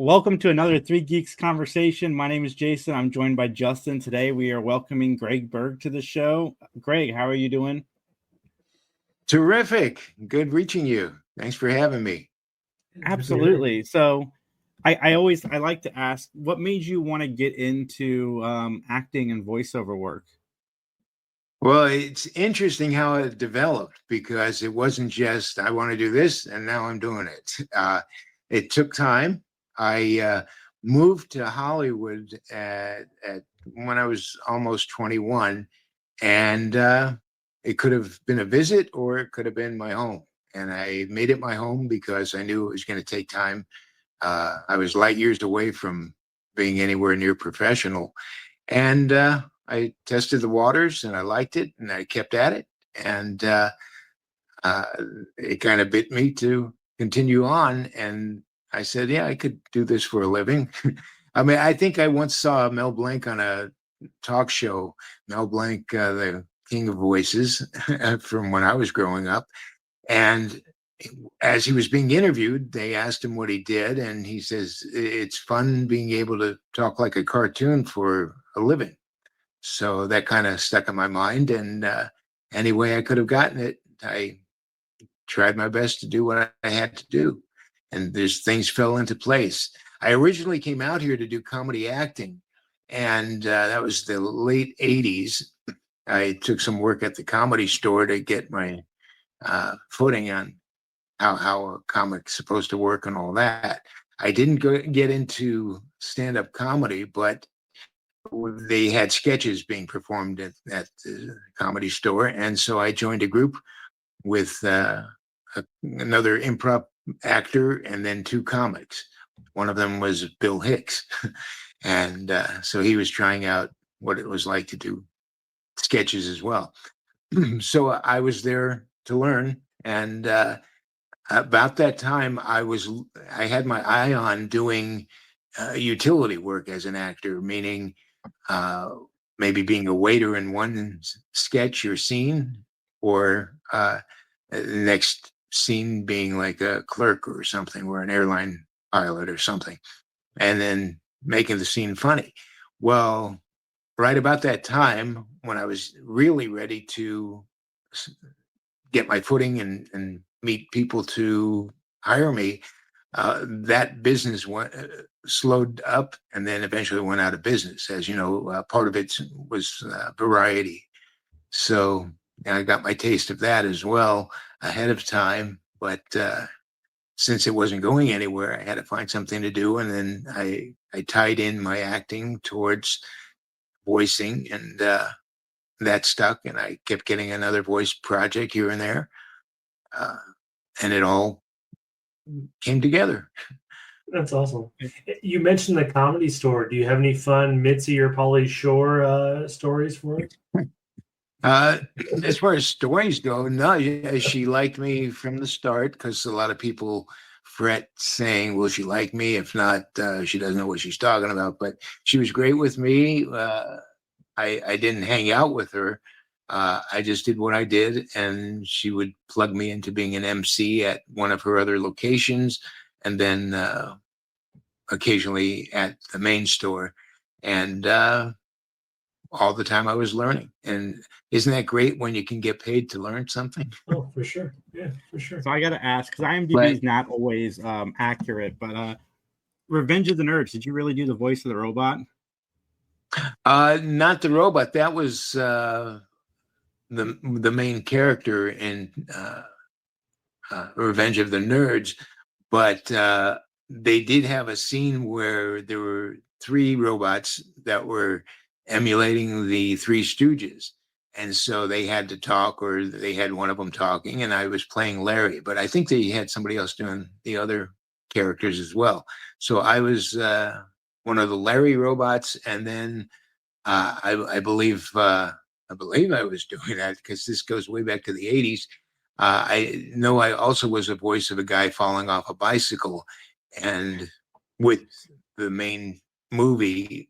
Welcome to another Three Geeks conversation. My name is Jason. I'm joined by Justin. Today we are welcoming Greg Berg to the show. Greg, how are you doing? Terrific. Good reaching you. Thanks for having me. Absolutely. So I like to ask, what made you want to get into acting and voiceover work? Well, it's interesting how it developed because it wasn't just I want to do this and now I'm doing it. It took time. I moved to Hollywood at when I was almost 21, and it could have been a visit or it could have been my home. And I made it my home because I knew it was going to take time. I was light years away from being anywhere near professional. And I tested the waters and I liked it and I kept at it. And uh, it kind of bit me to continue on. And I said, yeah, I could do this for a living. I mean, I think I once saw Mel Blanc on a talk show, Mel Blanc, the king of voices from when I was growing up. And as he was being interviewed, they asked him what he did. And he says, it's fun being able to talk like a cartoon for a living. So that kind of stuck in my mind. And any way I could have gotten it, I tried my best to do what I had to do. And there's things fell into place. I originally came out here to do comedy acting. And that was the late 80s. I took some work at the Comedy Store to get my footing on how a comic's supposed to work and all that. I didn't get into stand-up comedy, but they had sketches being performed at the Comedy Store. And so I joined a group with another improv actor and then two comics. One of them was Bill Hicks. And so he was trying out what it was like to do sketches as well. So I was there to learn. And about that time, I had my eye on doing utility work as an actor, meaning maybe being a waiter in one sketch or scene, or the next scene being like a clerk or something, or an airline pilot or something, and then making the scene funny. Well, right about that time, when I was really ready to get my footing and meet people to hire me, that business slowed up and then eventually went out of business. As you know, part of it was variety. So I got my taste of that as well ahead of time. But since it wasn't going anywhere, I had to find something to do. And then I tied in my acting towards voicing, and that stuck. And I kept getting another voice project here and there. And it all came together. That's awesome. You mentioned the Comedy Store. Do you have any fun Mitzi or Pauly Shore stories for it? As far as stories go, no, she liked me from the start, because a lot of people fret saying, will she like me? If not, she doesn't know what she's talking about. But she was great with me. I didn't hang out with her. I just did what I did, and she would plug me into being an MC at one of her other locations, and then occasionally at the main store. And all the time I was learning. And isn't that great when you can get paid to learn something? Oh, for sure. Yeah, for sure. So I got to ask, because IMDb is not always accurate, but Revenge of the Nerds, did you really do the voice of the robot? Not the robot. That was the main character in Revenge of the Nerds. But they did have a scene where there were three robots that were emulating the Three Stooges. And so they had to talk, or they had one of them talking, and I was playing Larry. But I think they had somebody else doing the other characters as well. So I was one of the Larry robots, and then I believe I was doing that, because this goes way back to the 80s. I know I also was a voice of a guy falling off a bicycle, and with the main movie,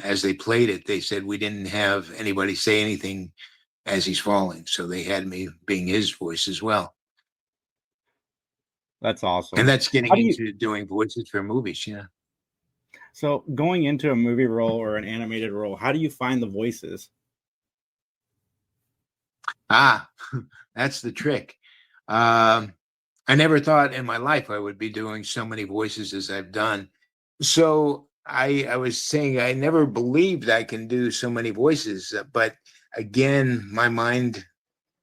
as they played it, they said we didn't have anybody say anything as he's falling, so they had me being his voice as well. That's And awesome. that's How getting do you into doing voices for movies. Yeah. so going into a movie role or an animated role? How do you find the voices? Ah, that's the trick. Um, I never thought in my life I would be doing so many voices as I've done. So I was saying I never believed I can do so many voices, but again, my mind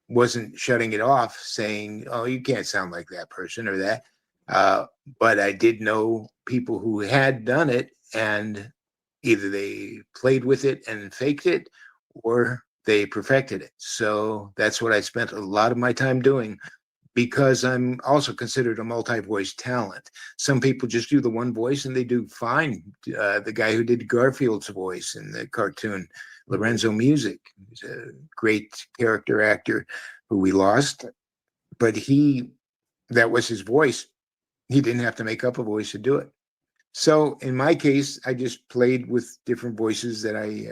wasn't shutting it off, saying, "Oh, you can't sound like that person or that." Uh, but I did know people who had done it, and either they played with it and faked it, or they perfected it. So that's what I spent a lot of my time doing because I'm also considered a multi-voice talent. Some people just do the one voice and they do fine. The guy who did Garfield's voice in the cartoon, Lorenzo Music, he's a great character actor who we lost, but that was his voice. He didn't have to make up a voice to do it. So in my case, I just played with different voices that I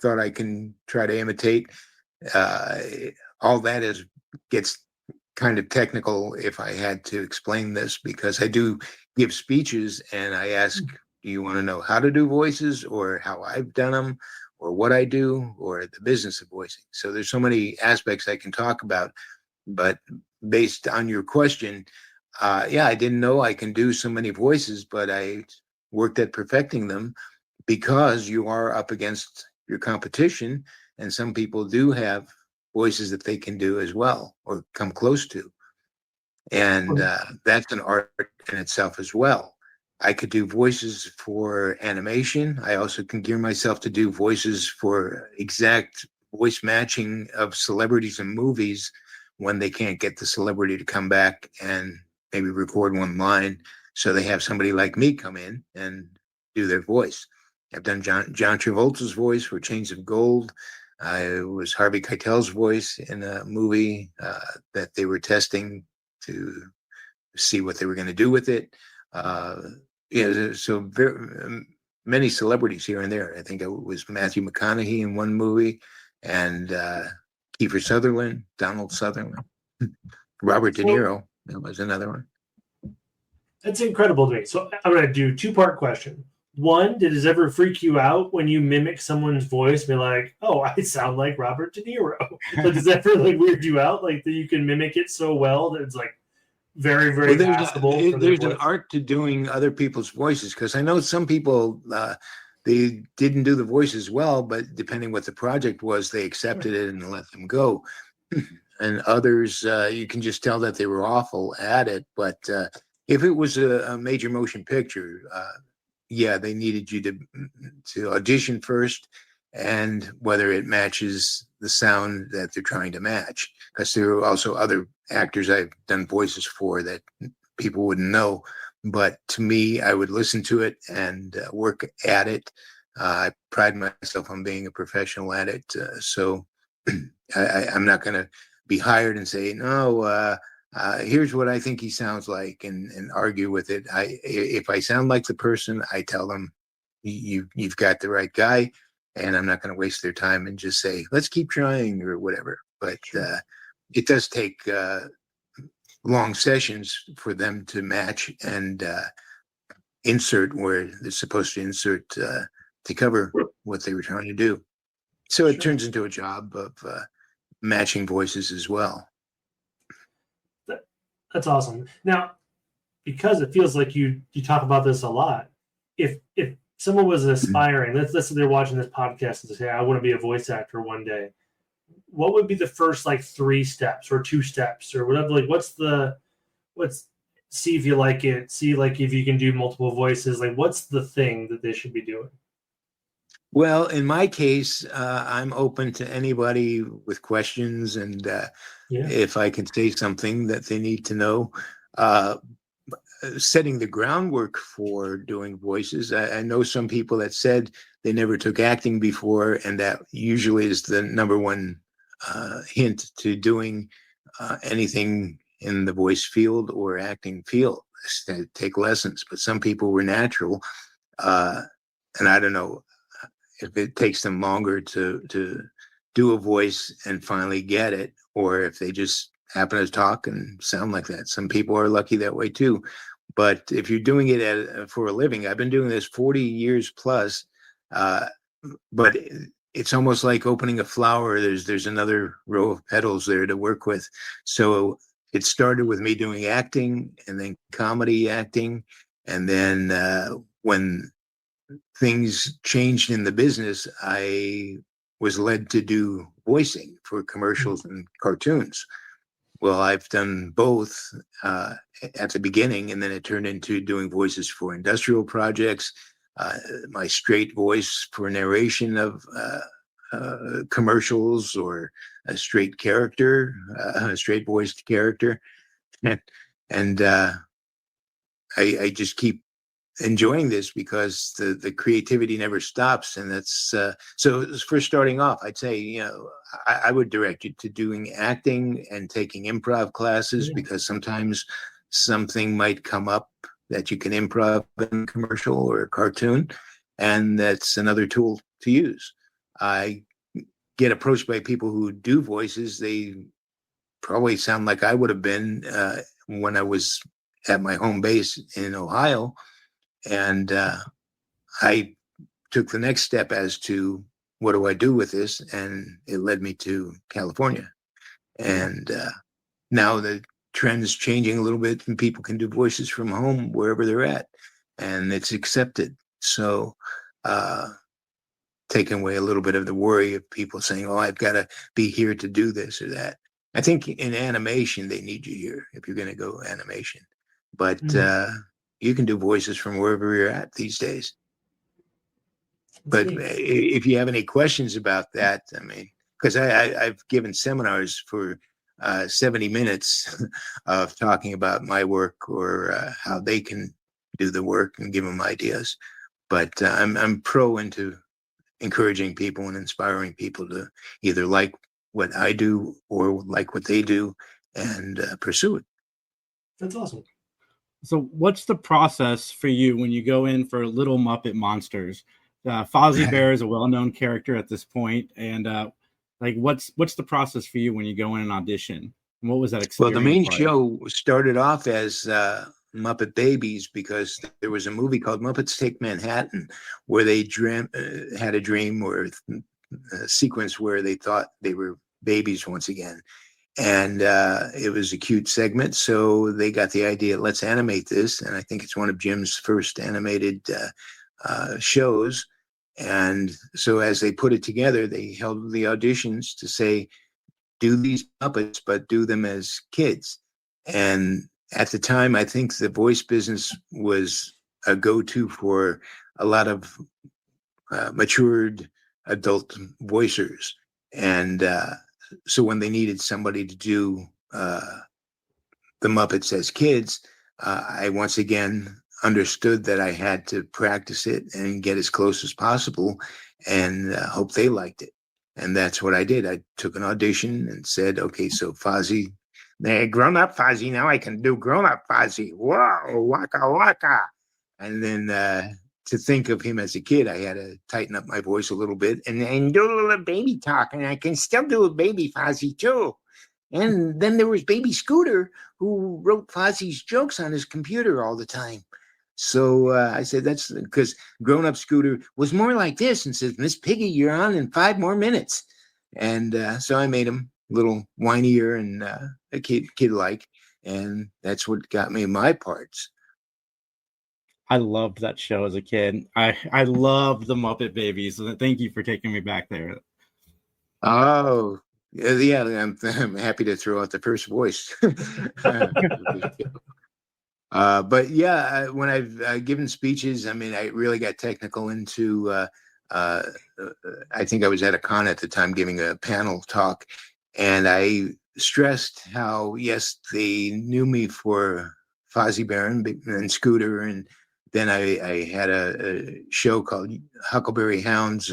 thought I can try to imitate. Uh, all that is gets kind of technical if I had to explain this because I do give speeches and I ask, do you want to know how to do voices or how I've done them or what I do or the business of voicing? So there's so many aspects I can talk about, but based on your question, yeah, I didn't know I can do so many voices, but I worked at perfecting them because you are up against your competition and some people do have voices that they can do as well or come close to. And that's an art in itself as well. I could do voices for animation. I also can gear myself to do voices for exact voice matching of celebrities in movies when they can't get the celebrity to come back and maybe record one line. So they have somebody like me come in and do their voice. I've done John Travolta's voice for Chains of Gold. I was Harvey Keitel's voice in a movie that they were testing to see what they were going to do with it. Uh, yeah, so very many celebrities here and there. I think it was Matthew McConaughey in one movie, and Kiefer Sutherland, Donald Sutherland, Robert De So Niro. That was another one. that's incredible to me. So I'm going to do two-part question. One, did it ever freak you out when you mimic someone's voice? Be like, oh, I sound like Robert De Niro. Like, does that ever like weird you out? Like that you can mimic it so well that it's like very, Well, very passable for their there's an voice? art to doing other people's voices because I know some people they didn't do the voices well, but depending what the project was, they accepted it and let them go. And others, you can just tell that they were awful at it. But if it was a major motion picture, yeah, they needed you to audition first, and whether it matches the sound that they're trying to match. Because there are also other actors I've done voices for that people wouldn't know. But to me, I would listen to it and work at it. I pride myself on being a professional at it. So I'm not going to be hired and say, no, here's what I think he sounds like and argue with it. If I sound like the person, I tell them you've got the right guy, and I'm not going to waste their time and just say let's keep trying or whatever. But it does take long sessions for them to match and insert where they're supposed to insert to cover what they were trying to do. So it turns into a job of matching voices as well. That's awesome. Now, because it feels like you talk about this a lot, if someone was aspiring, let's say they're watching this podcast and they say, I want to be a voice actor one day, what would be the first like 3 steps or 2 steps or whatever? Like what's see if you like it, see like if you can do multiple voices, like what's the thing that they should be doing? Well, in my case, I'm open to anybody with questions, and if I can say something that they need to know. Setting the groundwork for doing voices. I know some people that said they never took acting before, and that usually is the number one hint to doing anything in the voice field or acting field. Take lessons, but some people were natural, and I don't know if it takes them longer to do a voice and finally get it, or if they just happen to talk and sound like that. Some people are lucky that way too. But if you're doing it for a living, I've been doing this 40 years plus, but it's almost like opening a flower. There's another row of petals there to work with. So it started with me doing acting and then comedy acting. And then when things changed in the business, I was led to do voicing for commercials and cartoons. Well, I've done both at the beginning, and then it turned into doing voices for industrial projects, my straight voice for narration of commercials, or a straight character, a straight voiced character. And I just keep enjoying this because the creativity never stops. And that's so for starting off, I'd say, I would direct you to doing acting and taking improv classes, because sometimes something might come up that you can improv in a commercial or a cartoon, and that's another tool to use. I get approached by people who do voices. They probably sound like I would have been when I was at my home base in Ohio. And I took the next step as to what do I do with this, and it led me to California. And now the trend's changing a little bit, and people can do voices from home wherever they're at, and it's accepted. So taking away a little bit of the worry of people saying, "Oh, I've got to be here to do this or that." I think in animation they need you here if you're going to go animation, but you can do voices from wherever you're at these days. But if you have any questions about that, I mean, because I've given seminars for 70 minutes of talking about my work, or how they can do the work, and give them ideas. But I'm pro into encouraging people and inspiring people to either like what I do or like what they do, and pursue it. That's awesome. So what's the process for you when you go in for Little Muppet Monsters? Fozzie Bear is a well-known character at this point, and like what's the process for you when you go in an audition? And what was that experience? Well, the main like? show started off as Muppet Babies, because there was a movie called Muppets Take Manhattan, where they had a dream, or a sequence where they thought they were babies once again. And it was a cute segment, so they got the idea, let's animate this. And I think it's one of Jim's first animated shows. And so as they put it together, they held the auditions to say, do these puppets, but do them as kids. And at the time, I think the voice business was a go-to for a lot of matured adult voicers. And so when they needed somebody to do the Muppets as kids, I once again understood that I had to practice it and get as close as possible, and hope they liked it. And that's what I did. I took an audition and said, okay, so Fozzie, grown-up Fozzie, now I can do grown-up Fozzie. Whoa, waka waka. And then to think of him as a kid, I had to tighten up my voice a little bit and do a little baby talk. And I can still do a baby Fozzie too. And then there was Baby Scooter, who wrote Fozzie's jokes on his computer all the time. So I said, that's because grown-up Scooter was more like this, and says, Miss Piggy, you're on in 5 more minutes. And so I made him a little whinier and a kid-like, and that's what got me my parts. I loved that show as a kid. I loved the Muppet Babies. So thank you for taking me back there. Oh, yeah, I'm happy to throw out the first voice. But yeah, when I've given speeches, I mean, I really got technical into, I think I was at a con at the time giving a panel talk, and I stressed how, yes, they knew me for Fozzie Bear and Scooter, and then I had a show called Huckleberry Hounds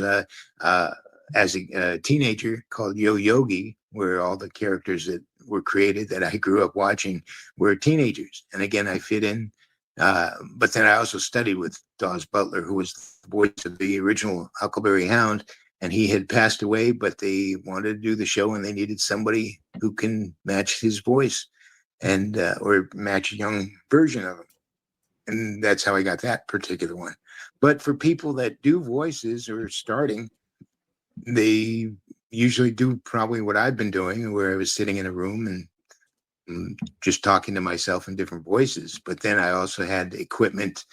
as a teenager called Yo Yogi, where all the characters that were created that I grew up watching were teenagers. And again, I fit in. But then I also studied with Dawes Butler, who was the voice of the original Huckleberry Hound, and he had passed away, but they wanted to do the show and they needed somebody who can match his voice and or match a young version of him. And that's how I got that particular one. But for people that do voices or starting, they usually do probably what I've been doing, where I was sitting in a room and just talking to myself in different voices. But then I also had equipment,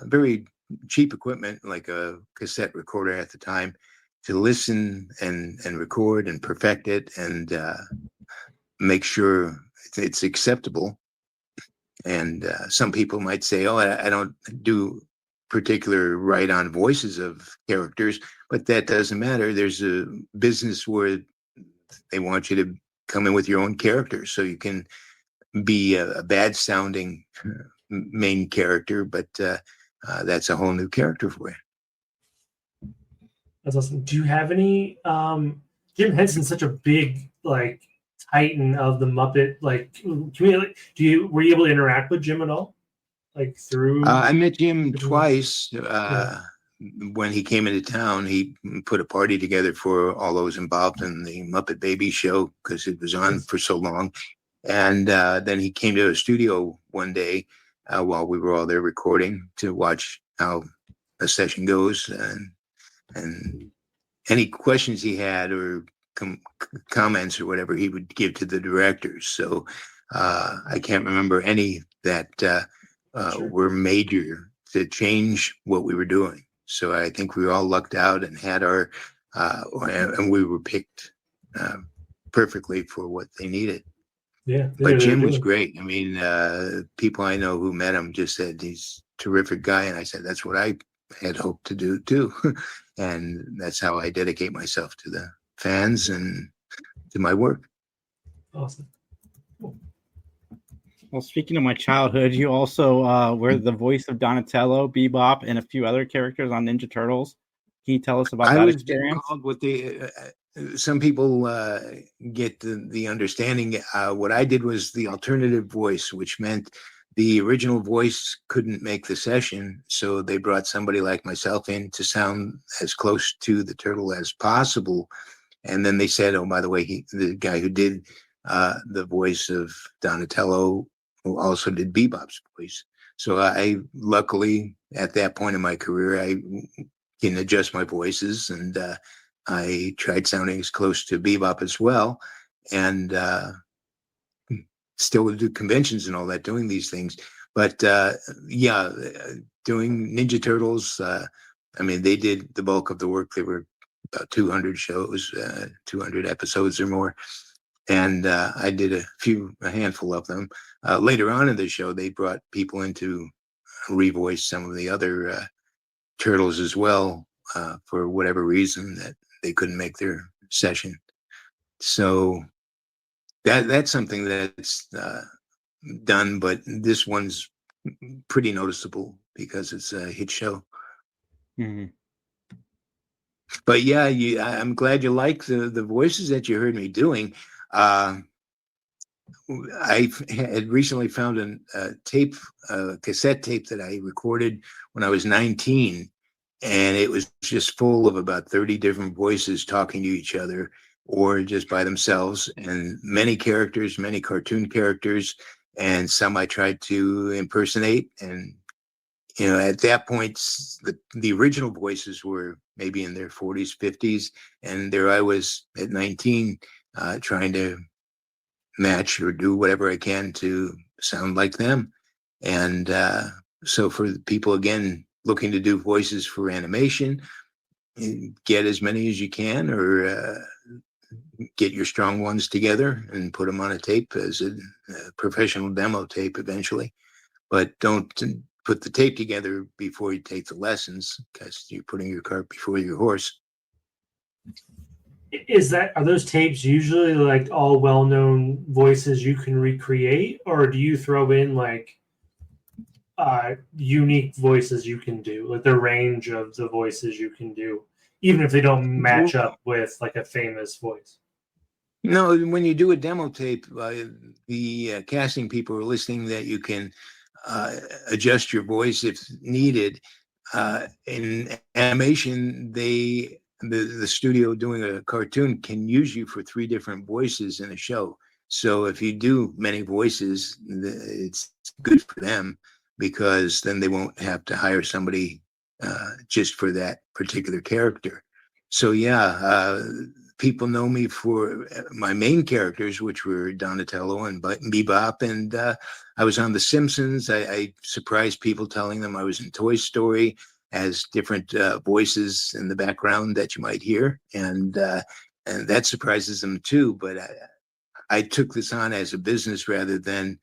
very cheap equipment, like a cassette recorder at the time, to listen and record and perfect it and make sure it's acceptable. And some people might say, oh, I don't do particular write-on voices of characters, but that doesn't matter. There's a business where they want you to come in with your own character, so you can be a bad-sounding main character, but that's a whole new character for you. That's awesome. Do you have any? Jim Henson's such a big like titan of the Muppet like community. Were you able to interact with Jim at all? Like through? I met Jim twice. Yeah. When he came into town, he put a party together for all those involved in the Muppet Baby show because it was on for so long. And then he came to a studio one day while we were all there recording to watch how a session goes, and any questions he had or comments or whatever he would give to the directors. So I can't remember any that Sure. were major to change what we were doing. So I think we all lucked out and had our and we were picked perfectly for what they needed. Yeah. But Jim was great. I mean, people I know who met him just said he's a terrific guy. And I said, that's what I had hoped to do too. And that's how I dedicate myself to the fans and to my work. Awesome. Well, speaking of my childhood, you also were the voice of Donatello, Bebop, and a few other characters on Ninja Turtles. Can you tell us about that experience? Called what the some people get the understanding. What I did was the alternative voice, which meant the original voice couldn't make the session, so they brought somebody like myself in to sound as close to the turtle as possible. And then they said, "Oh, by the way, the guy who did the voice of Donatello, who also did Bebop's voice." So I luckily, at that point in my career, I can adjust my voices, and I tried sounding as close to Bebop as well, and still would do conventions and all that, doing these things. But yeah, doing Ninja Turtles, I mean, they did the bulk of the work. They were about 200 shows, 200 episodes or more. And I did a handful of them. Later on in the show, they brought people in to revoice some of the other turtles as well, for whatever reason that they couldn't make their session. So that's something that's done, but this one's pretty noticeable because it's a hit show. Mm-hmm. But yeah, I'm glad you like the voices that you heard me doing. I had recently found a cassette tape that I recorded when I was 19, and it was just full of about 30 different voices talking to each other or just by themselves, and many characters, many cartoon characters, and some I tried to impersonate. And at that point, the original voices were maybe in their 40s, 50s, and there I was at 19 trying to match or do whatever I can to sound like them. And so for the people, again, looking to do voices for animation, get as many as you can, or get your strong ones together and put them on a tape as a professional demo tape eventually. But don't put the tape together before you take the lessons, because you're putting your cart before your horse. Are those tapes usually like all well-known voices you can recreate, or do you throw in like unique voices you can do, like the range of the voices you can do, even if they don't match up with like a famous voice? No, when you do a demo tape, the casting people are listening that you can adjust your voice if needed. In animation, they the studio doing a cartoon can use you for 3 different voices in a show. So if you do many voices, it's good for them because then they won't have to hire somebody just for that particular character. So yeah, people know me for my main characters, which were Donatello and Bebop, and I was on The Simpsons. I surprised people telling them I was in Toy Story as different voices in the background that you might hear, and that surprises them too. But I took this on as a business rather than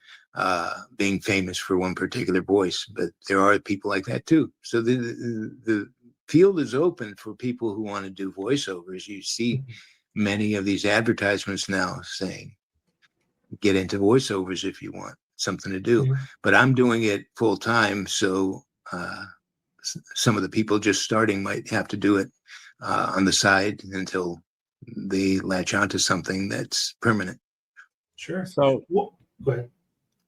being famous for one particular voice. But there are people like that too. So the field is open for people who want to do voiceovers. You see many of these advertisements now saying, get into voiceovers if you want something to do. But I'm doing it full time. So some of the people just starting might have to do it on the side until they latch onto something that's permanent. Sure. So Go ahead.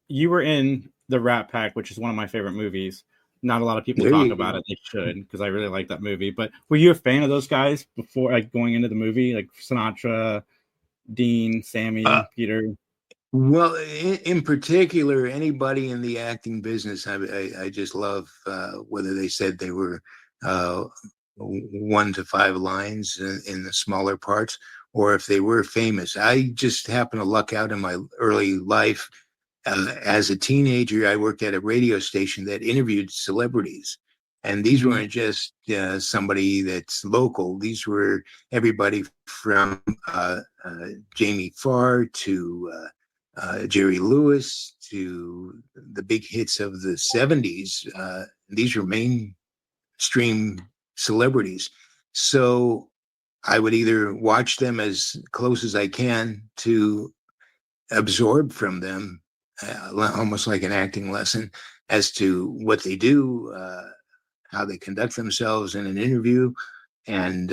You were in the Rat Pack, which is one of my favorite movies. Not a lot of people There talk you about go. it. They should, because I really like that movie. But were you a fan of those guys before, like, going into the movie, like Sinatra, Dean, Sammy, Peter? Well, in particular, anybody in the acting business, I just love whether they said they were 1 to 5 lines in the smaller parts, or if they were famous. I just happened to luck out in my early life. As a teenager, I worked at a radio station that interviewed celebrities. And these weren't just somebody that's local. These were everybody from Jamie Farr to Jerry Lewis to the big hits of the 70s. These were mainstream celebrities. So I would either watch them as close as I can to absorb from them, almost like an acting lesson, as to what they do, how they conduct themselves in an interview. And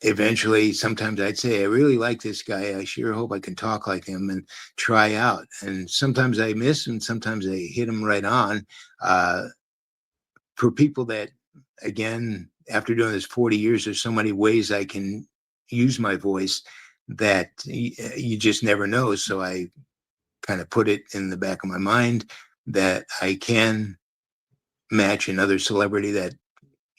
eventually, sometimes I'd say, I really like this guy. I sure hope I can talk like him and try out. And sometimes I miss, and sometimes I hit him right on. For people that, again, after doing this 40 years, there's so many ways I can use my voice that you just never know. So I kind of put it in the back of my mind that I can match another celebrity that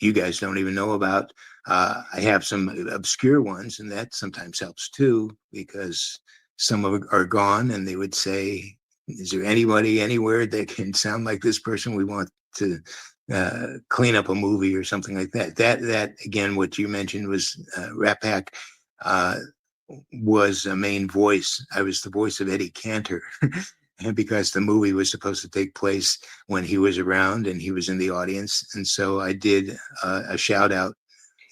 you guys don't even know about. I have some obscure ones, and that sometimes helps too, because some of them are gone, and they would say, is there anybody anywhere that can sound like this person? We want to clean up a movie or something like that. That again, what you mentioned was Rat Pack was a main voice. I was the voice of Eddie Cantor. And because the movie was supposed to take place when he was around and he was in the audience. And so I did a shout out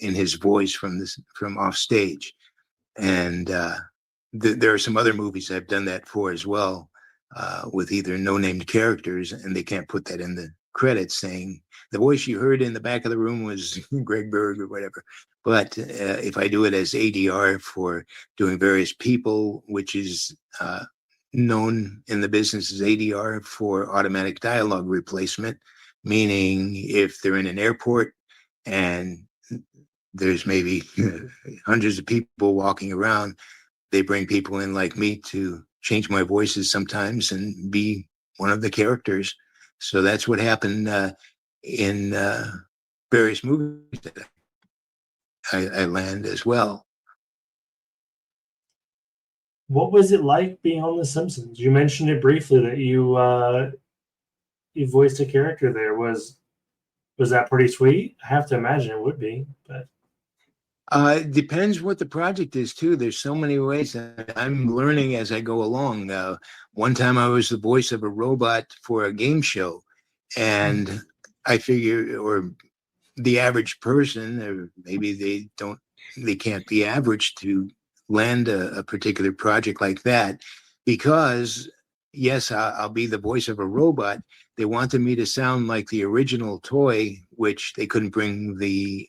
in his voice from off stage. And there are some other movies I've done that for as well, with either no named characters, and they can't put that in the credits saying the voice you heard in the back of the room was Greg Berg or whatever. But if I do it as ADR for doing various people, which is known in the business as ADR for automatic dialogue replacement, meaning if they're in an airport and there's maybe hundreds of people walking around, they bring people in like me to change my voices sometimes and be one of the characters. So that's what happened in various movies that I land as well. What was it like being on The Simpsons? You mentioned it briefly that you voiced a character there. Was that pretty sweet? I have to imagine it would be, but it depends what the project is too. There's so many ways. I'm learning as I go along. One time I was the voice of a robot for a game show, and I figure, or the average person, or maybe they can't be average to land a particular project like that, because yes, I'll be the voice of a robot. They wanted me to sound like the original toy, which they couldn't bring the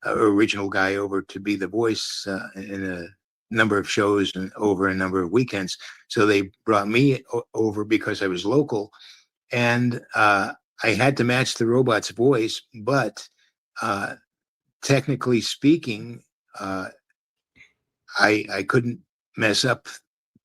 original guy over to be the voice in a number of shows and over a number of weekends. So they brought me over because I was local, and I had to match the robot's voice, but technically speaking, I couldn't mess up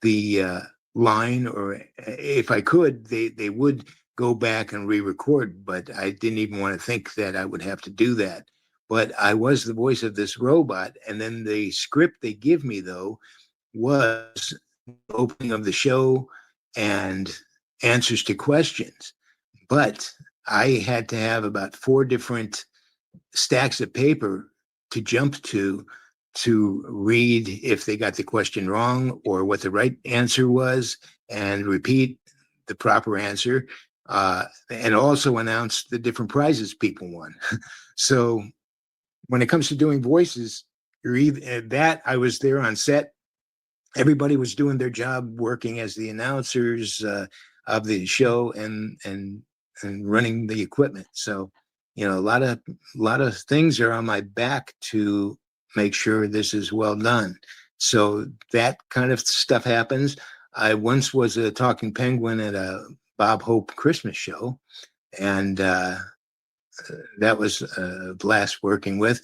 the line, or if I could, they would go back and re-record, but I didn't even want to think that I would have to do that. But I was the voice of this robot, and then the script they give me, though, was opening of the show and answers to questions. But I had to have about 4 different stacks of paper to jump to read if they got the question wrong or what the right answer was, and repeat the proper answer, and also announce the different prizes people won. So when it comes to doing voices, you're either that I was there on set. Everybody was doing their job, working as the announcers of the show and running the equipment. So, a lot of things are on my back to make sure this is well done. So that kind of stuff happens. I once was a talking penguin at a Bob Hope Christmas show, and that was a blast working with.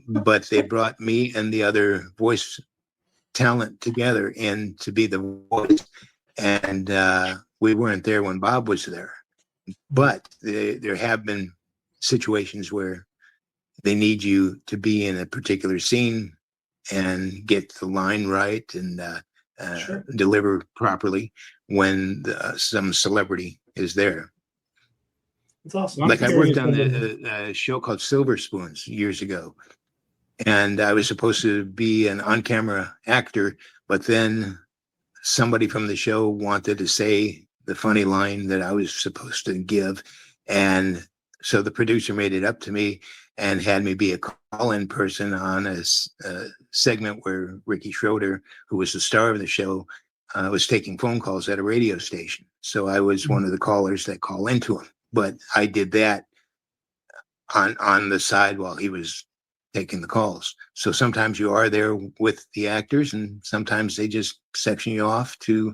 But they brought me and the other voice talent together in to be the voice, and we weren't there when Bob was there. But there have been situations where they need you to be in a particular scene and get the line right and Sure. deliver properly when some celebrity is there. It's awesome. Like I worked on Someone- a show called Silver Spoons years ago, and I was supposed to be an on-camera actor, but then somebody from the show wanted to say the funny line that I was supposed to give, and so the producer made it up to me and had me be a call-in person on a segment where Ricky Schroeder, who was the star of the show, was taking phone calls at a radio station. So I was one of the callers that call into him, but I did that on the side while he was taking the calls. So sometimes you are there with the actors, and sometimes they just section you off to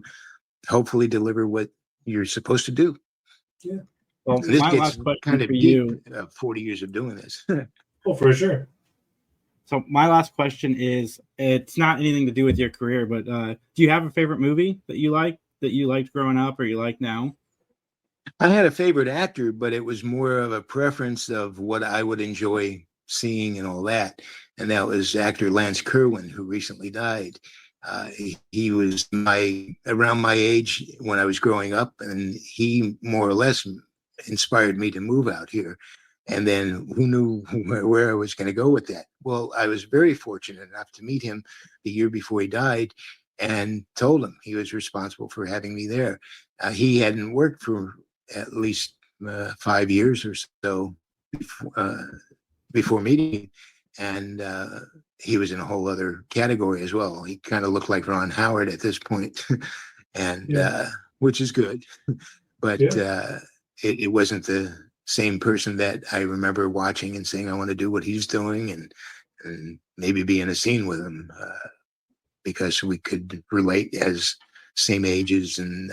hopefully deliver what you're supposed to do. Yeah. Well, And this my gets last question kind of for deep. you. 40 years of doing this. Oh, for sure. So my last question is, it's not anything to do with your career, but do you have a favorite movie that you liked growing up or you like now? I had a favorite actor, but it was more of a preference of what I would enjoy seeing and all that. And that was actor Lance Kerwin, who recently died. He was around my age when I was growing up, and he more or less inspired me to move out here. And then who knew where I was going to go with that? Well, I was very fortunate enough to meet him the year before he died, and told him he was responsible for having me there. He hadn't worked for at least 5 years or so before meeting, and he was in a whole other category as well. He kind of looked like Ron Howard at this point, and which is good, but it wasn't the same person that I remember watching and saying, I want to do what he's doing, and maybe be in a scene with him, because we could relate as same ages and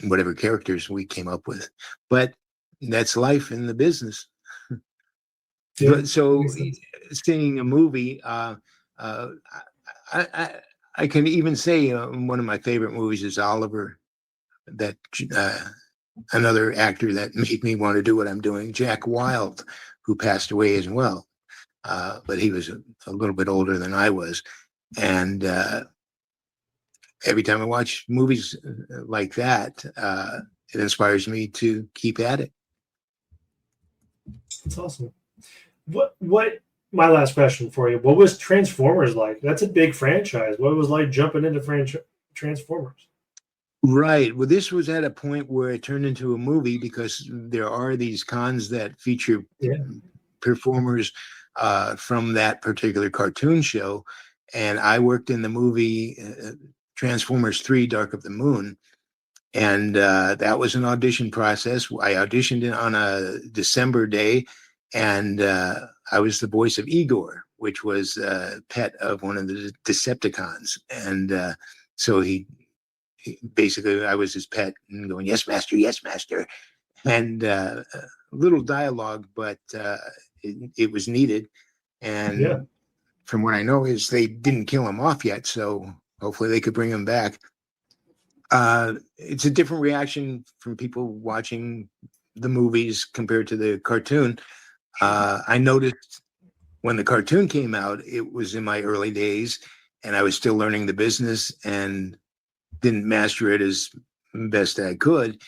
whatever characters we came up with. But that's life in the business. Yeah, So makes sense. seeing a movie, I can even say one of my favorite movies is Oliver, that another actor that made me want to do what I'm doing, Jack Wilde, who passed away as well. But he was a little bit older than I was. And every time I watch movies like that, it inspires me to keep at it. It's awesome. What my last question for you, what was Transformers like? That's a big franchise. What was it like jumping into Transformers? Right. Well, this was at a point where it turned into a movie, because there are these cons that feature performers from that particular cartoon show. And I worked in the movie Transformers 3 Dark of the Moon. And that was an audition process. I auditioned on a December day, and I was the voice of Igor, which was a pet of one of the Decepticons. And so he basically, I was his pet and going, yes, master. And little dialogue, but it was needed. And Yeah. from what I know is they didn't kill him off yet, so hopefully they could bring him back. It's a different reaction from people watching the movies compared to the cartoon. I noticed when the cartoon came out, it was in my early days, and I was still learning the business and didn't master it as best I could,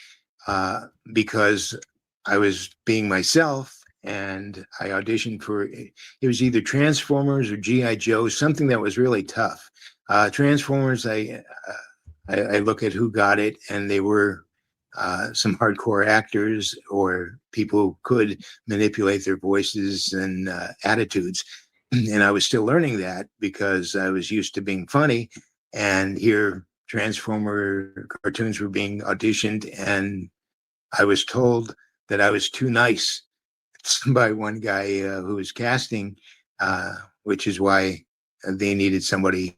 because I was being myself, and I auditioned for it was either Transformers or GI Joe, something that was really tough. Transformers, I look at who got it, and they were some hardcore actors or people who could manipulate their voices and attitudes. And I was still learning that because I was used to being funny, and here Transformer cartoons were being auditioned, and I was told that I was too nice by one guy who was casting, which is why they needed somebody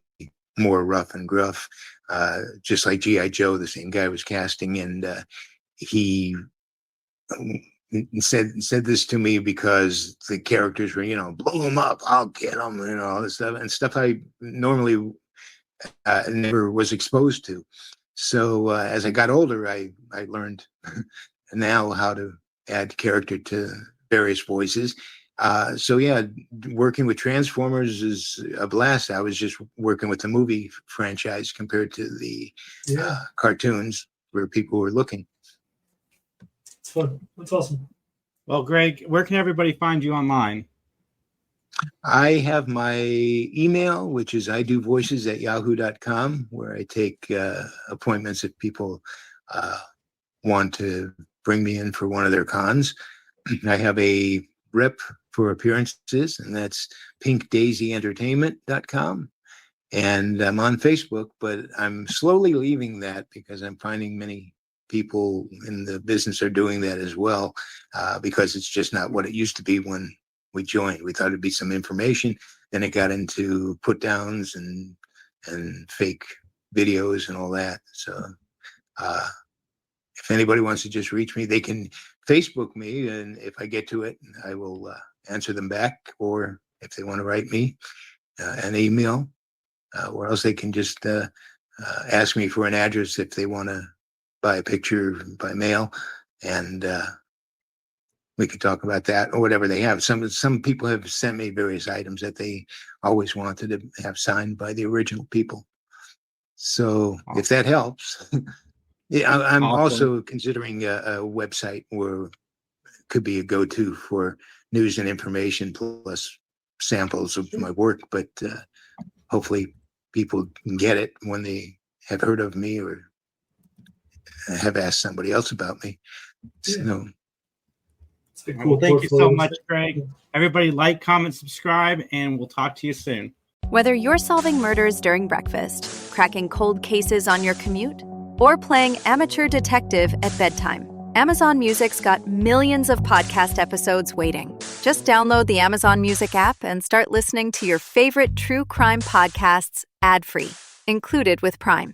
more rough and gruff, just like GI Joe. The same guy was casting, and he said this to me because the characters were, blow him up, I'll get him, all this stuff, and stuff I normally never was exposed to. So as I got older, I learned now how to add character to various voices. So yeah, working with Transformers is a blast. I was just working with the movie franchise compared to the cartoons where people were looking. It's fun. That's awesome. Well, Greg, where can everybody find you online? I have my email, which is idovoices@yahoo.com, where I take appointments if people want to bring me in for one of their cons. I have a rep for appearances, and that's pinkdaisyentertainment.com. And I'm on Facebook, but I'm slowly leaving that because I'm finding many people in the business are doing that as well, because it's just not what it used to be when we joined. We thought it'd be some information. Then it got into put downs and fake videos and all that. So if anybody wants to just reach me, they can Facebook me, and if I get to it, I will answer them back. Or if they want to write me an email, or else they can just ask me for an address if they want to buy a picture by mail, and we could talk about that or whatever they have. Some people have sent me various items that they always wanted to have signed by the original people. So if that helps. Yeah, I'm Awesome. also considering a website where it could be a go-to for news and information plus samples of my work, but hopefully people can get it when they have heard of me or have asked somebody else about me. So, well, thank you so much, Greg. Everybody like, comment, subscribe, and we'll talk to you soon. Whether you're solving murders during breakfast, cracking cold cases on your commute, or playing amateur detective at bedtime, Amazon Music's got millions of podcast episodes waiting. Just download the Amazon Music app and start listening to your favorite true crime podcasts ad-free, included with Prime.